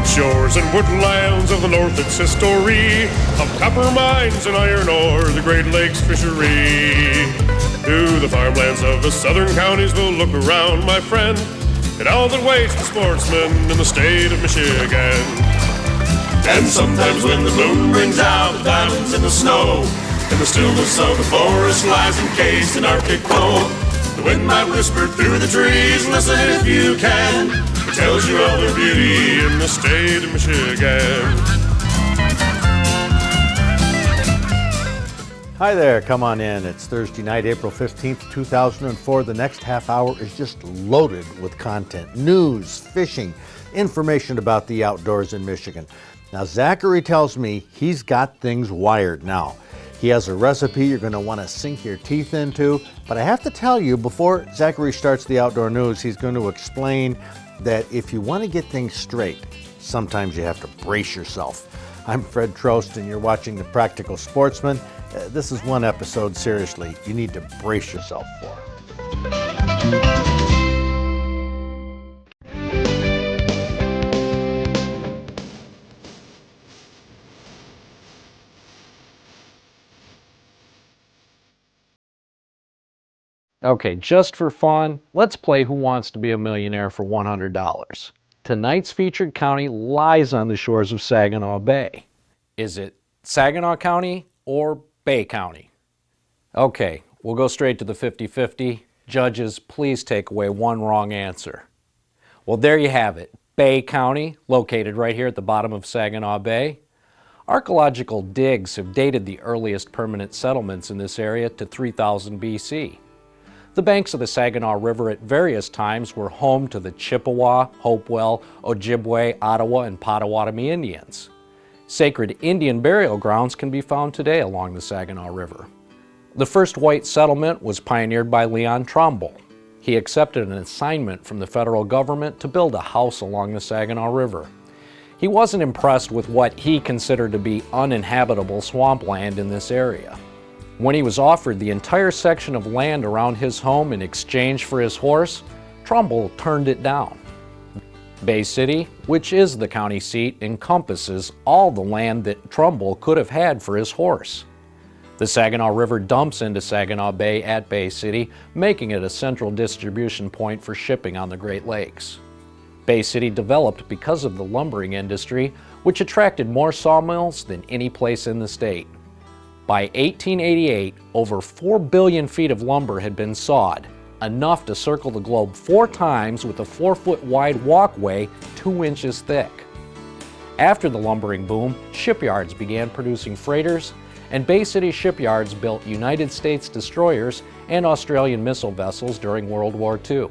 Its shores and woodlands of the north, its history of copper mines and iron ore, the Great Lakes fishery. To the farmlands of the southern counties we'll look around, my friend, at all that waits the sportsman in the state of Michigan. And sometimes when the moon brings out the diamonds in the snow, and the stillness of the forest lies encased in Arctic cold, the wind might whisper through the trees, listen if you can, it tells you of the beauty in the state of Michigan. Hi there, come on in. It's Thursday night, April 15th, 2004. The next half hour is just loaded with content, news, fishing, information about the outdoors in Michigan. Now, Zachary tells me he's got things wired now. He has a recipe you're going to want to sink your teeth into, but I have to tell you, before Zachary starts the outdoor news, he's going to explain that if you want to get things straight, sometimes you have to brace yourself. I'm Fred Trost, and you're watching The Practical Sportsman. This is one episode, seriously, you need to brace yourself for. Okay, just for fun, let's play Who Wants to Be a Millionaire for $100. Tonight's featured county lies on the shores of Saginaw Bay. Is it Saginaw County or Bay County? Okay, we'll go straight to the 50-50. Judges, please take away one wrong answer. Well, there you have it. Bay County, located right here at the bottom of Saginaw Bay. Archaeological digs have dated the earliest permanent settlements in this area to 3000 BC. The banks of the Saginaw River at various times were home to the Chippewa, Hopewell, Ojibwe, Ottawa, and Potawatomi Indians. Sacred Indian burial grounds can be found today along the Saginaw River. The first white settlement was pioneered by Leon Trumbull. He accepted an assignment from the federal government to build a house along the Saginaw River. He wasn't impressed with what he considered to be uninhabitable swampland in this area. When he was offered the entire section of land around his home in exchange for his horse, Trumbull turned it down. Bay City, which is the county seat, encompasses all the land that Trumbull could have had for his horse. The Saginaw River dumps into Saginaw Bay at Bay City, making it a central distribution point for shipping on the Great Lakes. Bay City developed because of the lumbering industry, which attracted more sawmills than any place in the state. By 1888, over 4 billion feet of lumber had been sawed, enough to circle the globe 4 times with a 4-foot wide walkway 2 inches thick. After the lumbering boom, shipyards began producing freighters, and Bay City shipyards built United States destroyers and Australian missile vessels during World War II.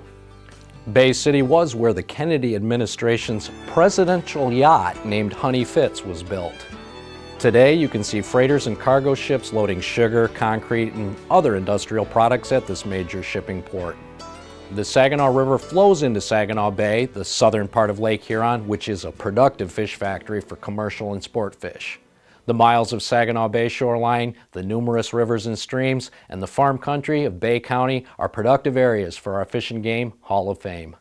Bay City was where the Kennedy administration's presidential yacht named Honey Fitz was built. Today, you can see freighters and cargo ships loading sugar, concrete, and other industrial products at this major shipping port. The Saginaw River flows into Saginaw Bay, the southern part of Lake Huron, which is a productive fish factory for commercial and sport fish. The miles of Saginaw Bay shoreline, the numerous rivers and streams, and the farm country of Bay County are productive areas for our Fish and Game Hall of Fame.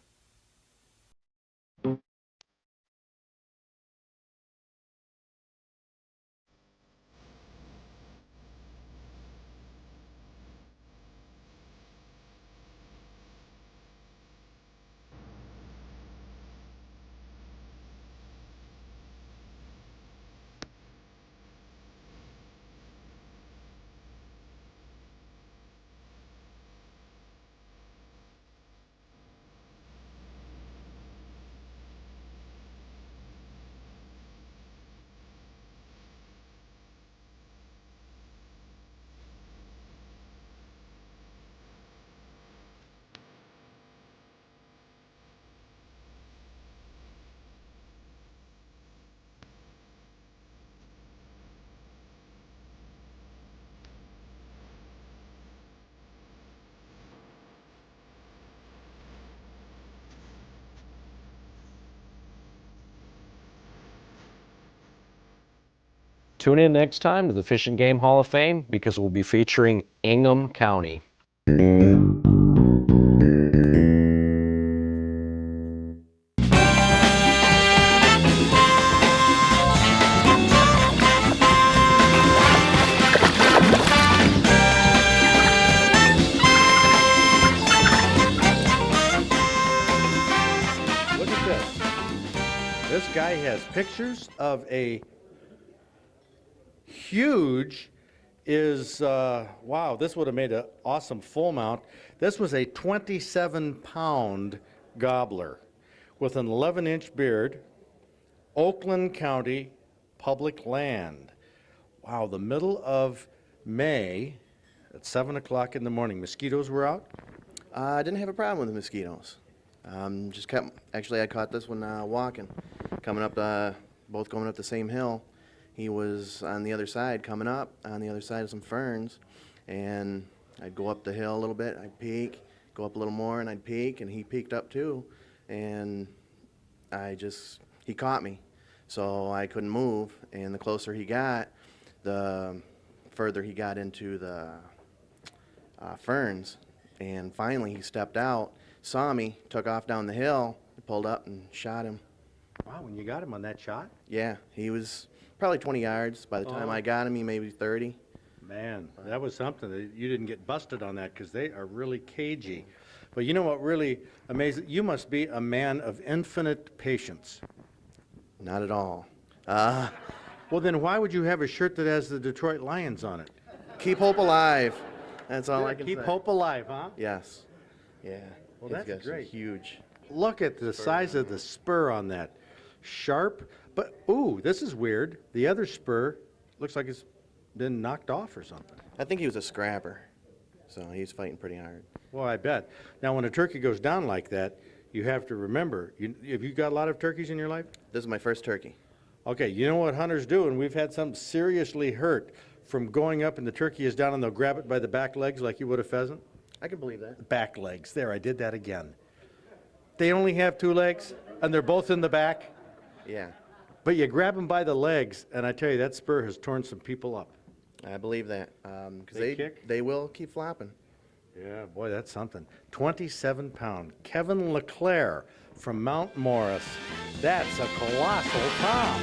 Tune in next time to the Fish and Game Hall of Fame because we'll be featuring Ingham County. guy has pictures of a huge wow, this would have made an awesome full mount. This was a 27-pound gobbler with an 11-inch beard, Oakland County public land. Wow, the middle of May at 7 o'clock in the morning. Mosquitoes were out? I didn't have a problem with the mosquitoes. Actually, I caught this one walking, coming up, both going up the same hill. He was on the other side, coming up on the other side of some ferns, and I'd go up the hill a little bit, I'd peek, go up a little more, and I'd peek, and he peeked up too, and he caught me, so I couldn't move, and the closer he got, the further he got into the ferns, and finally he stepped out, saw me, took off down the hill, pulled up and shot him. Wow, when you got him on that shot? Yeah, he was probably 20 yards. By the time I got him, he maybe 30. Man, that was something. You didn't get busted on that because they are really cagey. But you know what really amazes? You must be a man of infinite patience. Not at all. Well, then why would you have a shirt that has the Detroit Lions on it? Keep hope alive. That's all I can Keep say. hope alive, huh? Yes. Yeah. Well, He's that's got some great. Huge. Look at the size of the spur on that. Sharp, but ooh, this is weird. The other spur looks like it's been knocked off or something. I think he was a scrapper, so he's fighting pretty hard. Well, I bet. Now, when a turkey goes down like that, you have to remember, have you got a lot of turkeys in your life? This is my first turkey. Okay, you know what hunters do, and we've had some seriously hurt from going up and the turkey is down and they'll grab it by the back legs like you would a pheasant? I can believe that. Back legs. There, I did that again. They only have 2 legs, and they're both in the back, Yeah, but you grab them by the legs, and I tell you, that spur has torn some people up. I believe that. Because They kick? they will keep flopping. Yeah, boy, that's something. 27-pound Kevin LeClaire from Mount Morris. That's a colossal top.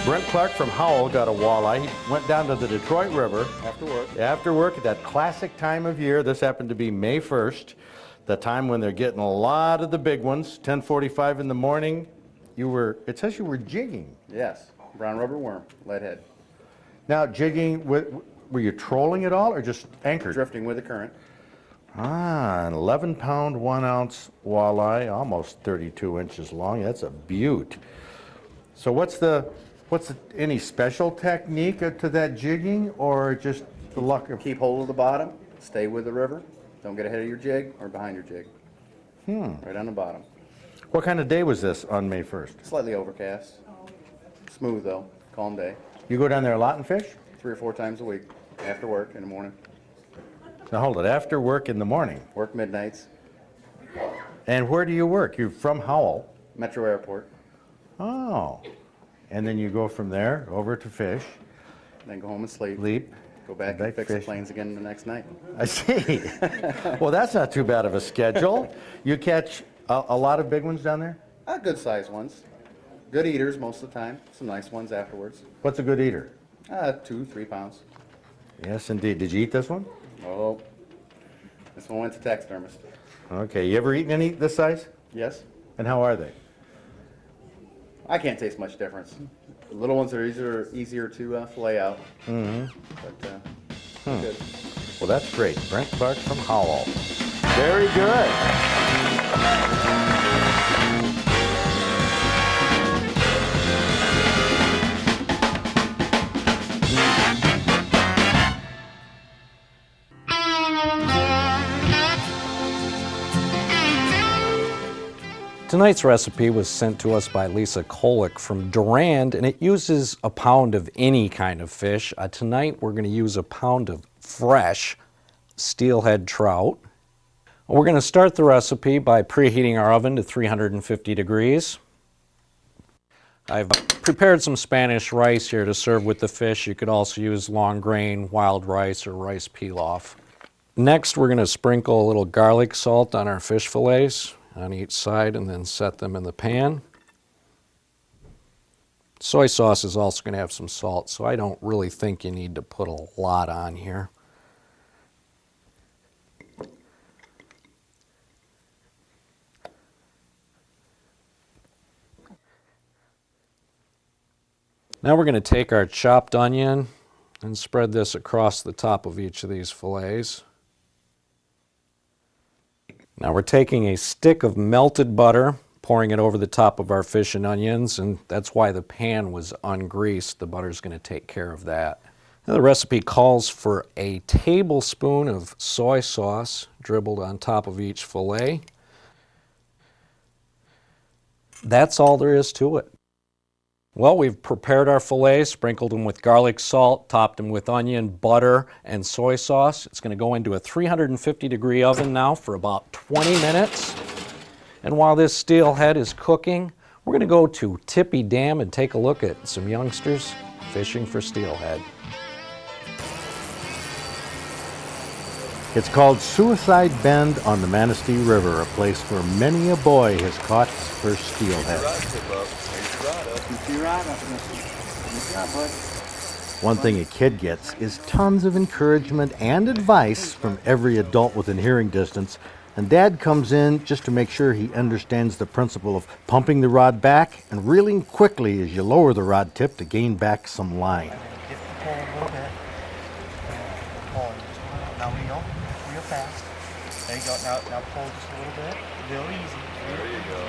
Brent Clark from Howell got a walleye. He went down to the Detroit River. After work at that classic time of year. This happened to be May 1st, the time when they're getting a lot of the big ones, 10:45 in the morning. It says you were jigging. Yes, brown rubber worm, leadhead, Now, jigging, were you trolling at all or just anchored? drifting with the current. Ah, an 11-pound, 1-ounce walleye, almost 32 inches long. That's a beaut. So any special technique to that jigging or just the luck of... Keep hold of the bottom, stay with the river, don't get ahead of your jig or behind your jig. Right on the bottom. What kind of day was this on May 1st? Slightly overcast, smooth though, calm day. You go down there a lot and fish? 3 or 4 times a week, after work in the morning. Now hold it, after work in the morning. Work midnights, And where do you work? You're from Howell. Metro Airport, Oh. And then you go from there over to fish, then go home and sleep. leap. Go back back and fix fish. the planes again the next night. I see. Well, that's not too bad of a schedule. You catch a lot of big ones down there? Good sized ones. Good eaters most of the time, some nice ones afterwards. What's a good eater? 2, 3 pounds. Yes, indeed. Did you eat this one? Oh, this one went to taxidermist. Okay. You ever eaten any this size? Yes? And how are they? I can't taste much difference. The little ones are easier to fillet out. But good. Well, that's great. Brent Clark from Howell. Very good. Tonight's recipe was sent to us by Lisa Kolick from Durand, and it uses a pound of any kind of fish. Tonight we're going to use a pound of fresh steelhead trout. We're going to start the recipe by preheating our oven to 350 degrees. I've prepared some Spanish rice here to serve with the fish. You could also use long grain, wild rice, or rice pilaf. Next, we're going to sprinkle a little garlic salt on our fish fillets on each side and then set them in the pan. Soy sauce is also going to have some salt, so I don't really think you need to put a lot on here. Now we're going to take our chopped onion and spread this across the top of each of these fillets. Now we're taking a stick of melted butter, pouring it over the top of our fish and onions, and that's why the pan was ungreased. The butter's going to take care of that. Now the recipe calls for a tablespoon of soy sauce dribbled on top of each fillet. That's all there is to it. Well, we've prepared our fillets, sprinkled them with garlic salt, topped them with onion, butter, and soy sauce. It's going to go into a 350-degree oven now for about 20 minutes. And while this steelhead is cooking, we're going to go to Tippy Dam and take a look at some youngsters fishing for steelhead. It's called Suicide Bend on the Manistee River, a place where many a boy has caught his first steelhead. One thing a kid gets is tons of encouragement and advice from every adult within hearing distance, and Dad comes in just to make sure he understands the principle of pumping the rod back and reeling quickly as you lower the rod tip to gain back some line. Lift the pole a little bit. Pull. Now reel fast. There you go. Now pull just a little bit. Real easy. There you go.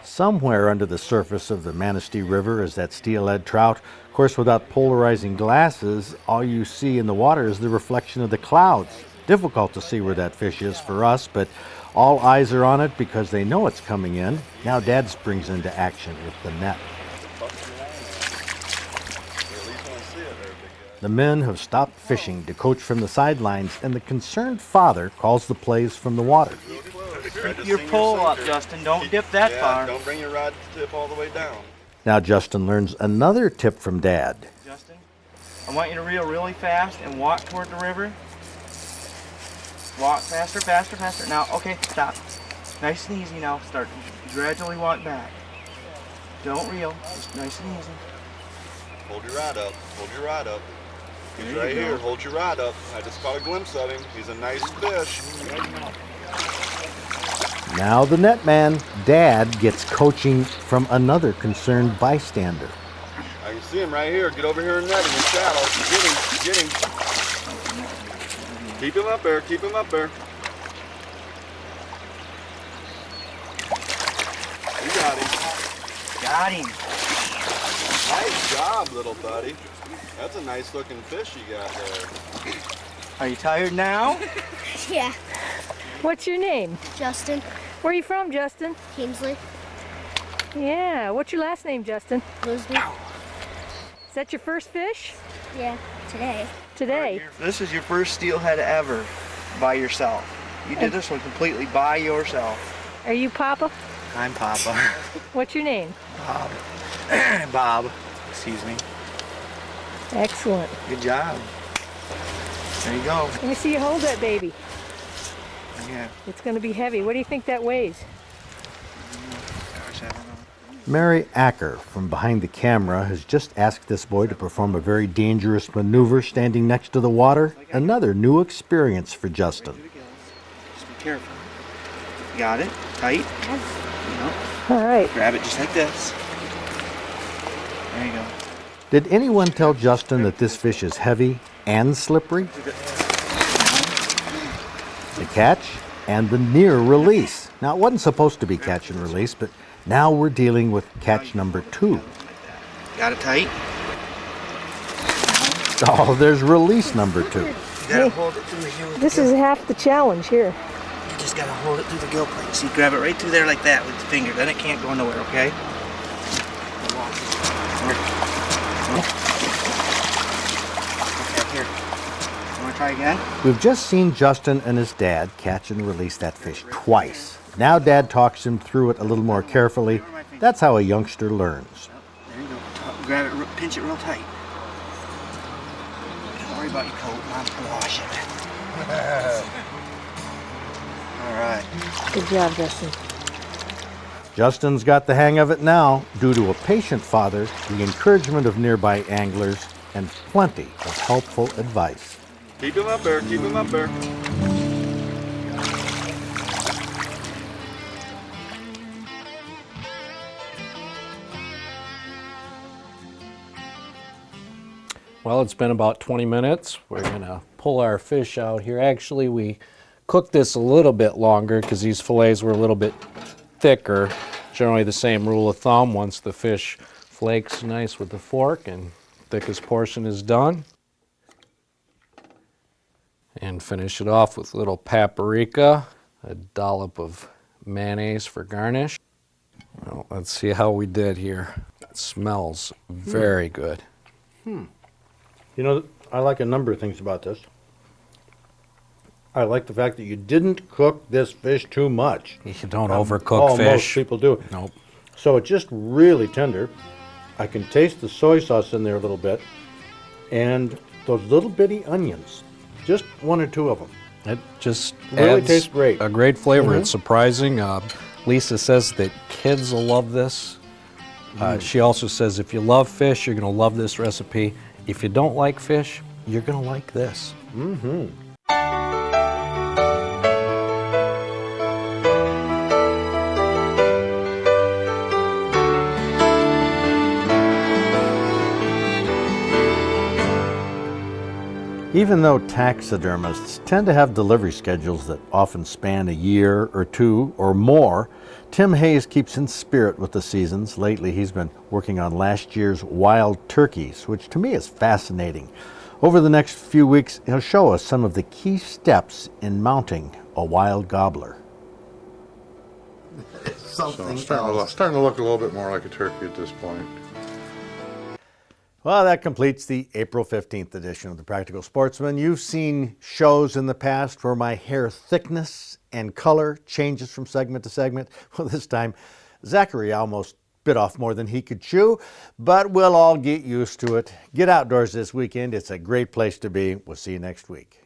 Somewhere under the surface of the Manistee River is that steelhead trout. Of course, without polarizing glasses, all you see in the water is the reflection of the clouds. Difficult to see where that fish is for us, but all eyes are on it because they know it's coming in. Now Dad springs into action with the net. The men have stopped fishing to coach from the sidelines, and the concerned father calls the plays from the water. Keep your pole up, Justin. Don't dip that far. Don't bring your rod tip all the way down. Now Justin learns another tip from Dad. Justin, I want you to reel really fast and walk toward the river. Walk faster, faster, faster. Now, okay, stop. Nice and easy now. Start to gradually walk back. Don't reel. Just nice and easy. Hold your rod up. Hold your rod up. He's There right you go. here. Hold your rod up. I just caught a glimpse of him. He's a nice fish. Now the net man, Dad, gets coaching from another concerned bystander. I can see him right here. Get over here and net him in shadow. Get him. Get him. Keep him up there. Keep him up there. You got him. Got him. Nice job, little buddy. That's a nice looking fish you got there. Are you tired now? Yeah, What's your name? Justin, Where are you from, Justin? Kingsley, Yeah, what's your last name, Justin? Lisby. Is that your first fish? Yeah, today. Today? This is your first steelhead ever by yourself. You did this one completely by yourself. Are you Papa? I'm Papa. What's your name? Bob. Bob. Excuse me. Excellent. Good job. There you go. Let me see you hold that baby. Yeah. It's going to be heavy. What do you think that weighs? Gosh, I don't know. Mary Acker from behind the camera has just asked this boy to perform a very dangerous maneuver standing next to the water. Another new experience for Justin. Just be careful. Got it? Tight? You know, All right. grab it just like this. There you go. Did anyone tell Justin that this fish is heavy and slippery? The catch and the near release. Now, it wasn't supposed to be catch and release, but now we're dealing with catch number 2. Got it tight? Oh, there's release number 2. You gotta hold it through here with This the is half the challenge here. You just gotta hold it through the gill plate. See, grab it right through there like that with the finger. Then it can't go nowhere, okay? Okay, here. You wanna try again? We've just seen Justin and his dad catch and release that fish twice. Now Dad talks him through it a little more carefully. That's how a youngster learns. There you go. Grab it, pinch it real tight. Don't worry about your coat. Mom's gonna wash it. All right. Good job, Justin. Justin's got the hang of it now due to a patient father, the encouragement of nearby anglers, and plenty of helpful advice. Keep him up there, keep him up there. Well, it's been about 20 minutes. We're gonna pull our fish out here. Actually, we cooked this a little bit longer because these fillets were a little bit thicker. Generally the same rule of thumb. Once the fish flakes nice with the fork and thickest portion is done. And finish it off with a little paprika, a dollop of mayonnaise for garnish. Well, let's see how we did here. It smells very good. You know, I like a number of things about this. I like the fact that you didn't cook this fish too much. You don't overcook fish. Most people do. Nope. So it's just really tender. I can taste the soy sauce in there a little bit. And those little bitty onions. Just one or two of them. It just Really adds tastes great. a great flavor. It's surprising. Lisa says that kids will love this. She also says if you love fish, you're going to love this recipe. If you don't like fish, you're going to like this. Even though taxidermists tend to have delivery schedules that often span a year or two or more, Tim Hayes keeps in spirit with the seasons. Lately, he's been working on last year's wild turkeys, which to me is fascinating. Over the next few weeks, he'll show us some of the key steps in mounting a wild gobbler. So it's starting to look a little bit more like a turkey at this point. Well, that completes the April 15th edition of The Practical Sportsman. You've seen shows in the past where my hair thickness and color changes from segment to segment. Well, this time, Zachary almost bit off more than he could chew, but we'll all get used to it. Get outdoors this weekend. It's a great place to be. We'll see you next week.